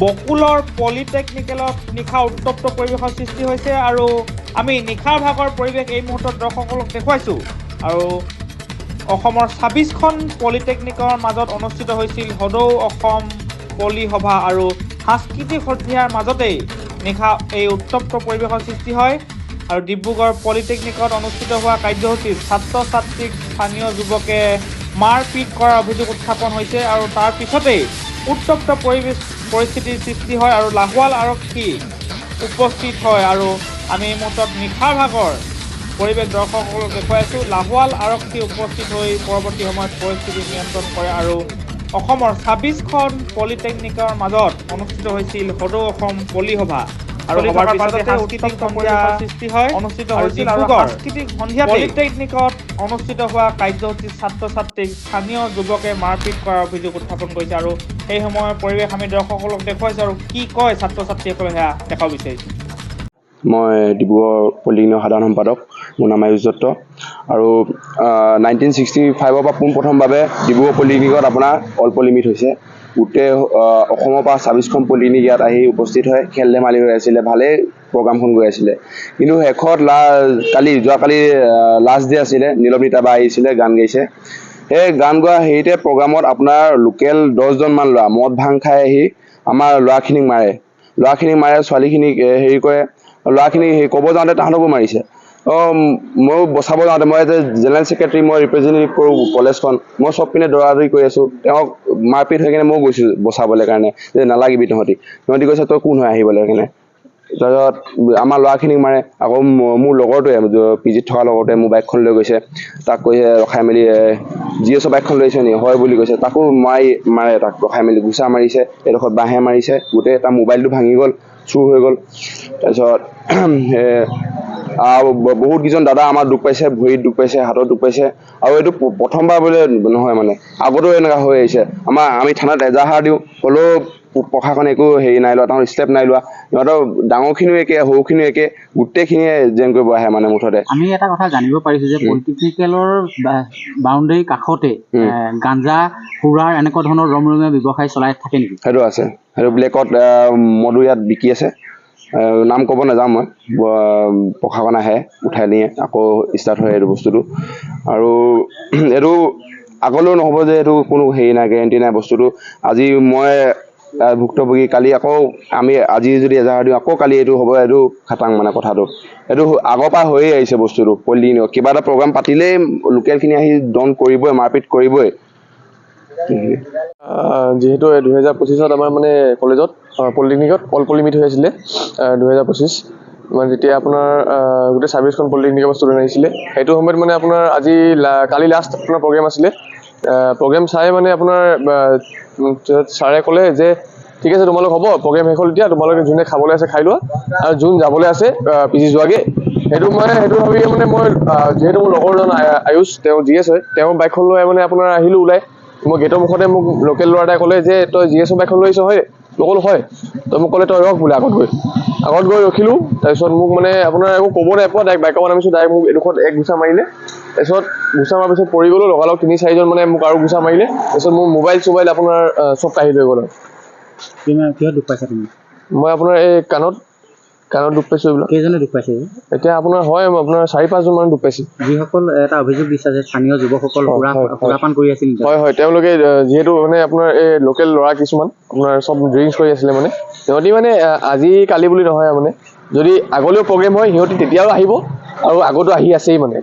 বকুলৰ পলিটেকনিকেলত নিশা উত্তপ্ত পৰিৱেশৰ সৃষ্টি হৈছে আৰু আমি নিশাৰ ভাগৰ পৰিৱেশ এই মুহূৰ্তত দৰ্শকসকলক দেখুৱাইছোঁ। আৰু অসমৰ ২৬খন পলিটেকনিকৰ মাজত অনুষ্ঠিত হৈছিল সদৌ অসম পলি সভা আৰু সাংস্কৃতিক সন্ধিয়াৰ মাজতেই নিশা এই উত্তপ্ত পৰিৱেশৰ সৃষ্টি হয়। আৰু ডিব্ৰুগড় পলিটেকনিকত অনুষ্ঠিত হোৱা কাৰ্যসূচীত ছাত্ৰ ছাত্ৰীক স্থানীয় যুৱকে মাৰপিট কৰাৰ অভিযোগ উত্থাপন হৈছে আৰু তাৰ পিছতেই উত্তপ্ত পৰিস্থিতিৰ সৃষ্টি হয় আৰু লাহোৱাল আৰক্ষী উপস্থিত হয়। আৰু আমি এই মুহূৰ্তত নিশাৰ ভাগৰ পৰিৱেশ দৰ্শকসকলক দেখুৱাইছোঁ। লাহোৱাল আৰক্ষী উপস্থিত হৈ পৰৱৰ্তী সময়ত পৰিস্থিতি নিয়ন্ত্ৰণ কৰে আৰু অসমৰ ২৬খন পলিটেকনিকৰ মাজত অনুষ্ঠিত হৈছিল সদৌ অসম পলি সভা আৰু সভাৰ পিছতে সাংস্কৃতিক সন্ধিয়াৰ সৃষ্টি হয় অনুষ্ঠিত হৈছিল আৰু সাংস্কৃতিক সন্ধিয়া পলিটেকনিকত অনুষ্ঠিত হোৱা কাৰ্যসূচীত ছাত্ৰ ছাত্ৰীক স্থানীয় যুৱকে মাৰপিট কৰাৰ অভিযোগ উত্থাপন কৰিছে আৰু সেই সময়ৰ পৰিৱেশ আমি দৰ্শকসকলক দেখুৱাইছোঁ আৰু কি কয় ছাত্ৰ ছাত্ৰীসকলে সেয়া দেখাব বিচাৰিছোঁ। মই ডিব্ৰুগড় পলিটেকনিকৰ সাধাৰণ সম্পাদক, মোৰ নাম আয়ুষ দত্ত। আৰু 1965 পৰা পোনপ্ৰথমভাৱে ডিব্ৰুগড় পলিটেকনিকত আপোনাৰ অল্প লিমিট হৈছে। গোটেই অসমৰ পৰা ২৬খন পলিটেকনিক ইয়াত আহি উপস্থিত হয়, খেল ধেমালি হৈ আছিলে, ভালেই প্ৰগ্ৰামখন গৈ আছিলে। কিন্তু শেষত যোৱাকালি লাষ্ট ডে আছিলে, নীলমণি বা আহিছিলে, গান গাইছে। সেই গান গোৱা হেৰিতে প্ৰগ্ৰামত আপোনাৰ লোকেল 10জনমান ল'ৰা মদ ভাং খাই আহি আমাৰ ল'ৰাখিনিক মাৰে, ছোৱালীখিনিক হেৰি কৰে। ল'ৰাখিনিক ক'ব যাওঁতে তাহাঁতকো মাৰিছে। ময়ো বচাব যাওঁতে, মই এজ এ জেনেৰেল ছেক্ৰেটাৰী, মই ৰিপ্ৰেজেণ্টেটিভ কৰোঁ কলেজখন, মই চব পিনে দৌৰা-দৌৰি কৰি আছোঁ। তেওঁক মাৰপিট হৈ কিনে মই গৈছোঁ বচাবলৈ কাৰণে, যে নালাগিবি তহঁতি কৈছে তই কোন হয় আহিবলৈ কাৰণে। তাৰপিছত আমাৰ ল'ৰাখিনিক মাৰে। আকৌ মোৰ লগৰটোৱে পিজিত থকা লগৰটোৱে মোৰ বাইকখন লৈ গৈছে, তাক কৈছে ৰখাই মেলি GSO বাইকখন লৈ আহিছে নি, হয় বুলি কৈছে। তাকো মাৰে, তাক ৰখাই মেলি ঘুচা মাৰিছে, এডোখৰত বাঁহে মাৰিছে, গোটেই তাৰ মোবাইলটো ভাঙি গ'ল, চুৰ হৈ গ'ল। তাৰপিছত বহুত কেইজন দাদা আমাৰ দুখ পাইছে, ভৰিত দুখ পাইছে, হাতত দুখ পাইছে। আৰু এইটো প্ৰথমবাৰ বোলে নহয়, মানে আগতেও এনেকুৱা হৈ আহিছে। আমি থানাত এজাহাৰ দিওঁ, হ'লেও প্ৰশাসনে একো হেৰি নাই লোৱা, তাহঁতৰ ষ্টেপ নাই লোৱা। সিহঁতৰ ডাঙৰখিনিও একে, সৰুখিনিও একে, গোটেইখিনিয়ে জেন কৰিব আহে মানে মুঠতে। আমি এটা কথা জানিব পাৰিছোঁ যে পলিটেকনিকেলৰ বাউণ্ডেৰীৰ কাষতে গাঞ্জা, সুৰাৰ এনেকুৱা ধৰণৰ ৰমৰমীয়া ব্যৱসায় চলাই থাকে নেকি? সেইটো আছে, সেইটো ব্লেকত মদু ইয়াত বিকি আছে। নাম ক'ব নাযাওঁ মই, প্ৰশাসন আহে, উঠাই নিয়ে, আকৌ ষ্টাৰ্ট হয় এইটো বস্তুটো। আৰু এইটো আগলৈও নহ'ব যে এইটো কোনো হেৰি নাই, গেৰেণ্টি নাই বস্তুটো। আজি মই ভুক্তভোগী, কালি আকৌ আজি যদি এজাহাৰ দিওঁ, আকৌ কালি এইটো হ'ব, এইটো খাটাং মানে কথাটো। এইটো আগৰ পৰা হৈয়ে আহিছে বস্তুটো। পলিটেকনিকত কিবা এটা প্ৰগ্ৰাম পাতিলেই লোকেলখিনি আহি দন কৰিবই, মাৰপিট কৰিবই। যিহেতু 2025 আমাৰ মানে কলেজত পলিটেকনিকত অল্প লিমিট হৈ আছিলে 2025, মানে যেতিয়া আপোনাৰ গোটেই ২৬খন পলিটেকনিকৰ ষ্টুডেণ্ট আহিছিলে। সেইটো সময়ত মানে আপোনাৰ কালি লাষ্ট আপোনাৰ প্ৰগ্ৰেম আছিলে। প্ৰগ্ৰেম চাই মানে আপোনাৰ ছাৰে ক'লে যে ঠিক আছে তোমালোক হ'ব, প্ৰগ্ৰেম শেষ হ'ল, এতিয়া তোমালোকে যোনে খাবলৈ আছে খাই লোৱা, আৰু যোন যাবলৈ আছে পিজি যোৱাগে। সেইটো ভাবি মানে মই যিহেতু মোৰ লগৰজন আয়ুষ, তেওঁ GS হয়, তেওঁৰ বাইকখন লৈ মানে আপোনাৰ আহিলোঁ ওলাই। মই গেটৰ মুখতে মোক লোকেল ল'ৰা এটাই ক'লে যে তই GSO বাইকখন লৈ আহিছ হয়? মই ক'লো হয়। তই মোক ক'লে তই ৰখ বোলে আগত গৈ ৰখিলোঁ। তাৰপিছত মোক মানে আপোনাৰ একো ক'ব নাই পোৱা, ডাইৰেক্ট বাইকৰ পৰা নামিছোঁ, ডাইৰেক্ট মোক এডোখৰত ঘুচা মাৰিলে। তাৰপিছত ঘুচা মাৰাৰ পিছত পৰি গ'লোঁ, লগালগ ৩-৪জন মানে মোক আৰু ঘুচা মাৰিলে। তাৰপিছত মোৰ মোবাইল আপোনাৰ চব কাঢ়ি লৈ গ'ল। কিহত দুখ পাইছা তুমি? মই আপোনাৰ এই কাণত দুখ পাইছোঁ। এইবিলাক কেইজনে দুখ পাইছে? এতিয়া আপোনাৰ হয়, আপোনাৰ 4-5জন মান দুখ পাইছে। যিসকল এটা অভিযোগ দিছে যে স্থানীয় যুৱকসকল সুৰাপান কৰি আছিল। হয়, তেওঁলোকে যিহেতু মানে আপোনাৰ এই লোকেল ল'ৰা কিছুমান আপোনাৰ চব ড্ৰিংকছ কৰি আছিলে। মানে সিহঁতি মানে আজি কালি বুলি নহয়, মানে যদি আগলৈও প্ৰগ্ৰেম হয় সিহঁতি তেতিয়াও আহিব, আৰু আগতো আহি আছেই মানে।